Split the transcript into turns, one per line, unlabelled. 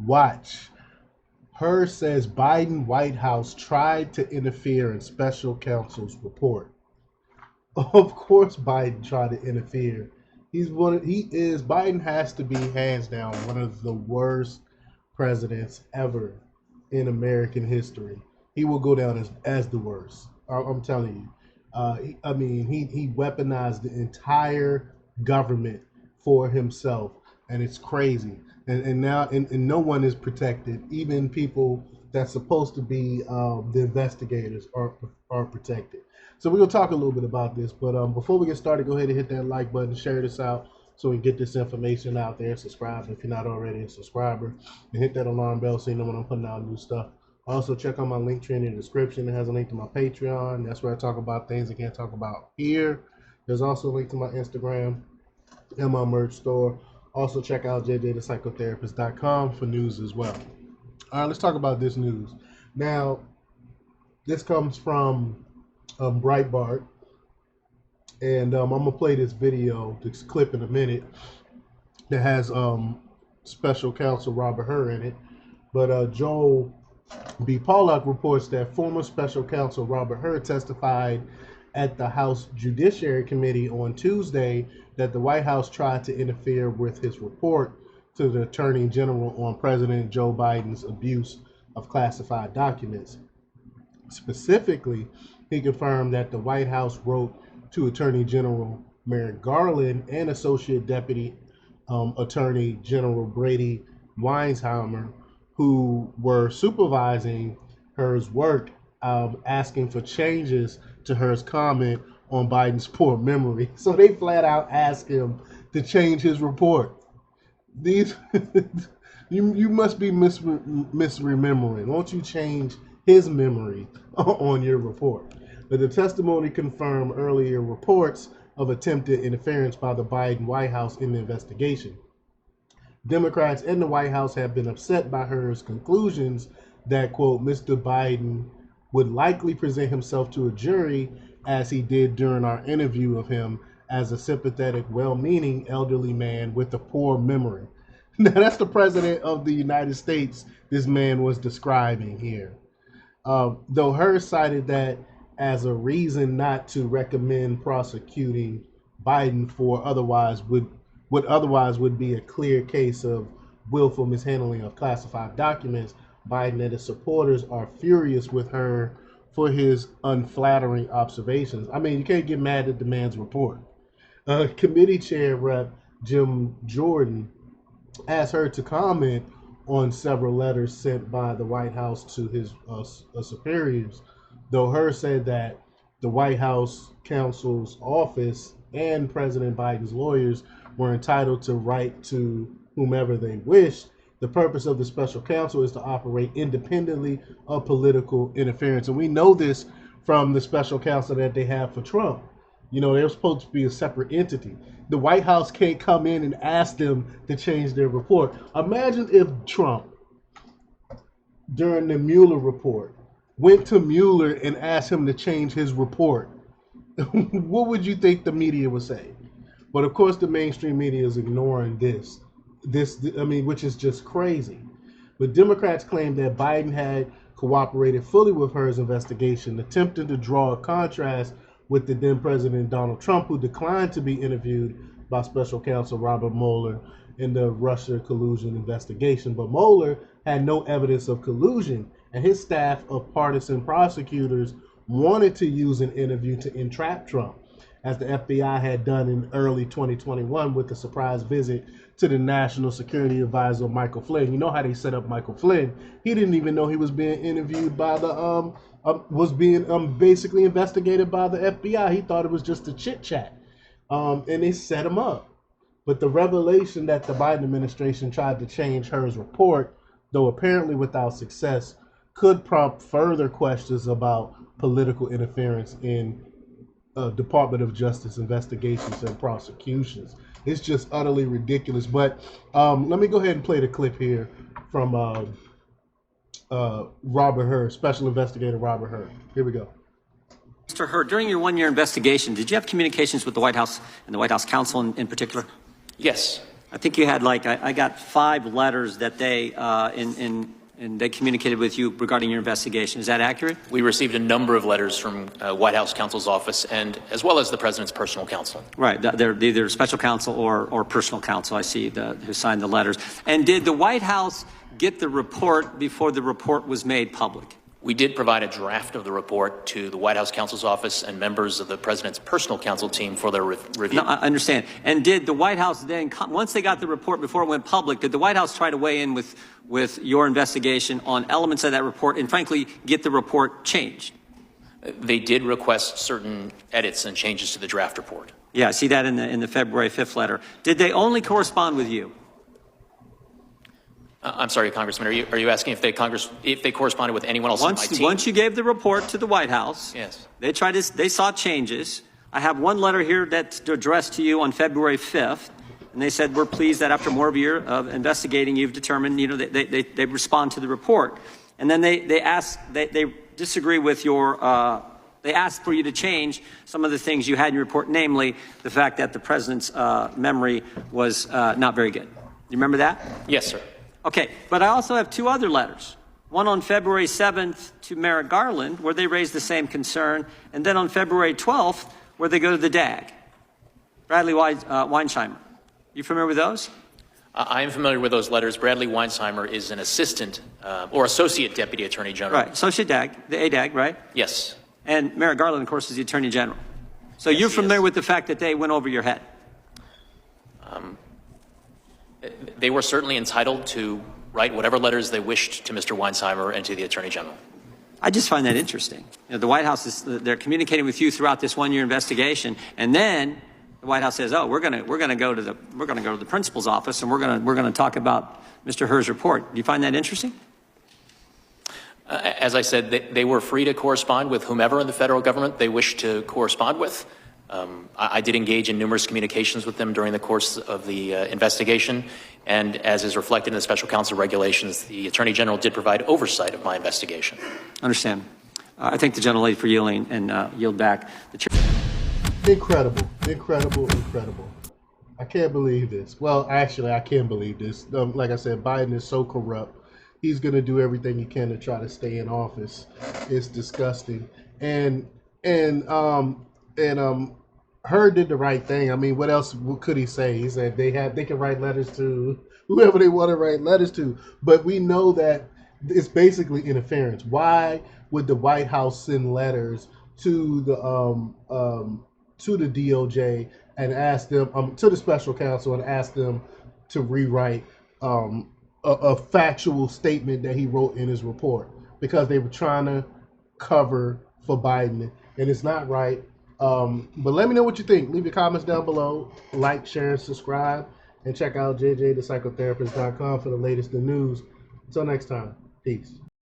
Watch. Hur says Biden White House tried to interfere in special counsel's report. Of course, Biden tried to interfere. Biden has to be hands down one of the worst presidents ever in American history. He will go down as the worst. I'm telling you. He weaponized the entire government for himself, and it's crazy. And now, and no one is protected. Even people that's supposed to be the investigators are protected. So we're gonna talk a little bit about this, but before we get started, go ahead and hit that like button, share this out so we can get this information out there. Subscribe if you're not already a subscriber, and hit that alarm bell so you know when I'm putting out new stuff. Also, check out my link tree in the description. It has a link to my Patreon. That's where I talk about things I can't talk about here. There's also a link to my Instagram and my merch store. Also, check out jjthepsychotherapist.com for news as well. All right, let's talk about this news. Now, this comes from Breitbart, and I'm gonna play this video, this clip in a minute, that has special counsel Robert Hur in it. But Joel B. Pollack reports that former special counsel Robert Hur testified at the House Judiciary Committee on Tuesday that the White House tried to interfere with his report to the Attorney General on President Joe Biden's abuse of classified documents. Specifically, he confirmed that the White House wrote to Attorney General Merrick Garland and Associate Deputy Attorney General Brady Weinsheimer, who were supervising Hur's work, asking for changes to Hur's comment on Biden's poor memory. So they flat out asked him to change his report. These you must be misremembering. Won't you change his memory on your report? But the testimony confirmed earlier reports of attempted interference by the Biden White House in the investigation. Democrats in the White House have been upset by Hur's conclusions that, quote, Mr. Biden would likely present himself to a jury as he did during our interview of him as a sympathetic, well-meaning elderly man with a poor memory. Now, that's the president of the United States this man was describing here. Though Hur cited that as a reason not to recommend prosecuting Biden for what otherwise would be a clear case of willful mishandling of classified documents, Biden and his supporters are furious with Hur for his unflattering observations. I mean, you can't get mad at the man's report. Committee Chair Rep. Jim Jordan asked Hur to comment on several letters sent by the White House to his superiors, though Hur said that the White House counsel's office and President Biden's lawyers were entitled to write to whomever they wished. The purpose of the special counsel is to operate independently of political interference. And we know this from the special counsel that they have for Trump. You know, they're supposed to be a separate entity. The White House can't come in and ask them to change their report. Imagine if Trump, during the Mueller report, went to Mueller and asked him to change his report. What would you think the media would say? But of course, the mainstream media is ignoring this, which is just crazy. But Democrats claim that Biden had cooperated fully with Hur's investigation, attempting to draw a contrast with the then President Donald Trump, who declined to be interviewed by special counsel Robert Mueller in the Russia collusion investigation. But Mueller had no evidence of collusion, and his staff of partisan prosecutors wanted to use an interview to entrap Trump, as the FBI had done in early 2021 with the surprise visit to the National Security Advisor Michael Flynn. You know how they set up Michael Flynn. He didn't even know he was being interviewed by the basically investigated by the FBI. He thought it was just a chit chat, and they set him up. But the revelation that the Biden administration tried to change Hur's report, though apparently without success, could prompt further questions about political interference in Department of Justice investigations and prosecutions. It's just utterly ridiculous. But let me go ahead and play the clip here from Robert Hur, Special Investigator Robert Hur. Here we go.
Mr. Hur, during your 1-year investigation, did you have communications with the White House and the White House counsel in particular?
Yes.
I think you had I got 5 letters that they and they communicated with you regarding your investigation. Is that accurate?
We received a number of letters from White House counsel's office and as well as the president's personal counsel.
Right. They're either special counsel or personal counsel. I see who signed the letters. And did the White House get the report before the report was made public?
We did provide a draft of the report to the White House counsel's office and members of the president's personal counsel team for their review.
No, I understand. And did the White House then, once they got the report before it went public, did the White House try to weigh in with your investigation on elements of that report and, frankly, get the report changed?
They did request certain edits and changes to the draft report.
Yeah, I see that in the February 5th letter. Did they only correspond with you?
I'm sorry, Congressman. Are you asking if they corresponded with anyone else on my team?
Once you gave the report to the White House,
yes,
they sought changes. I have one letter here that's addressed to you on February 5th, and they said we're pleased that after more of a year of investigating, you've determined they respond to the report, and then they disagree with your. They asked for you to change some of the things you had in your report, namely the fact that the president's memory was not very good. You remember that?
Yes, sir.
Okay, but I also have 2 other letters. One on February 7th to Merrick Garland, where they raise the same concern, and then on February 12th, where they go to the DAG, Bradley Weinsheimer. You familiar with those?
I am familiar with those letters. Bradley Weinsheimer is an assistant or associate deputy attorney general.
Right, associate DAG, the ADAG, right?
Yes.
And Merrick Garland, of course, is the attorney general. So yes, you're familiar with the fact that they went over your head?
They were certainly entitled to write whatever letters they wished to Mr. Weinsheimer and to the Attorney General.
I just find that interesting. The White House they're communicating with you throughout this 1-year investigation, and then the White House says, "Oh, we're going to go to the principal's office, and we're going to talk about Mr. Herr's report." Do you find that interesting?
As I said, they were free to correspond with whomever in the federal government they wished to correspond with. I did engage in numerous communications with them during the course of the investigation, and as is reflected in the special counsel regulations, the Attorney General did provide oversight of my investigation.
Understand. I thank the gentlelady for yielding and yield back. The chair.
Incredible. I can't believe this. Well, actually, I can believe this. Like I said, Biden is so corrupt. He's going to do everything he can to try to stay in office. It's disgusting. And Hur did the right thing. I mean, what else could he say? He said they can write letters to whoever they want to write letters to. But we know that it's basically interference. Why would the White House send letters to the DOJ and ask them to the special counsel and ask them to rewrite a factual statement that he wrote in his report? Because they were trying to cover for Biden, and it's not right. But let me know what you think. Leave your comments down below. Like, share, and subscribe. And check out jjthepsychotherapist.com for the latest in news. Until next time, peace.